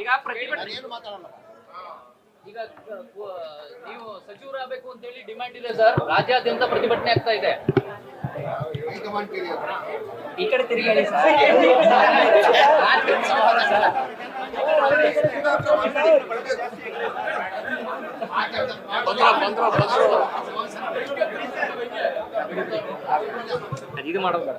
ಈಗ ಪ್ರತಿಭಟನೆ ಈಗ ನೀವು ಸಚಿವರಾಗಬೇಕು ಅಂತ ಹೇಳಿ ಡಿಮ್ಯಾಂಡ್ ಇದೆ ಸರ್. ರಾಜ್ಯಾದ್ಯಂತ ಪ್ರತಿಭಟನೆ ಆಗ್ತಾ ಇದೆ. ಈ ಕಡೆ ತಿರುಗಿ ಹೇಳಿ ಸರ್. ಇದು ಮಾಡೋದು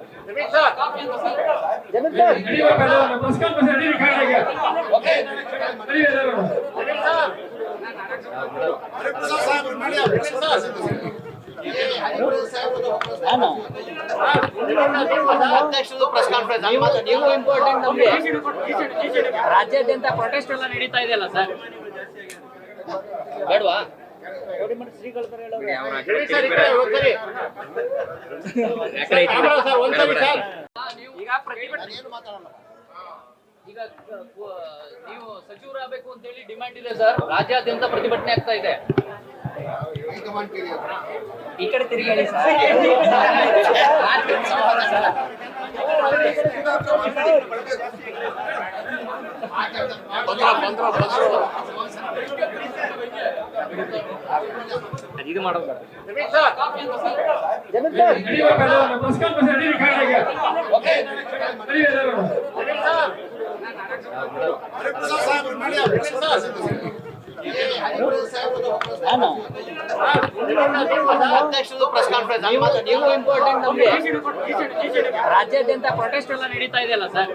ನೀವು ಇಂಪಾರ್ಟೆಂಟ್. ನಮಗೆ ರಾಜ್ಯಾದ್ಯಂತ ಪ್ರೊಟೆಸ್ಟ್ ಎಲ್ಲ ನಡೀತಾ ಇದೆಯಲ್ಲ ಸರ್, ಬೇಡವಾ? ಈಗ ಪ್ರತಿಭಟನೆ ಈಗ ನೀವು ಸಚಿವರಾಗಬೇಕು ಅಂತ ಹೇಳಿ ಡಿಮ್ಯಾಂಡ್ ಇದೆ ಸರ್. ರಾಜ್ಯಾದ್ಯಂತ ಪ್ರತಿಭಟನೆ ಆಗ್ತಾ ಇದೆ. ಈ ಕಡೆ ತಿರುಗಿ ಹೇಳಿ ಸರ್. ಇದು ಮಾಡೋದು ನೀವು ಇಂಪಾರ್ಟೆಂಟ್. ನಮಗೆ ರಾಜ್ಯಾದ್ಯಂತ ಪ್ರೊಟೆಸ್ಟ್ ಎಲ್ಲ ನಡೀತಾ ಇದೆಯಲ್ಲ ಸರ್,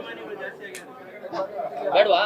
ಬೇಡವಾ?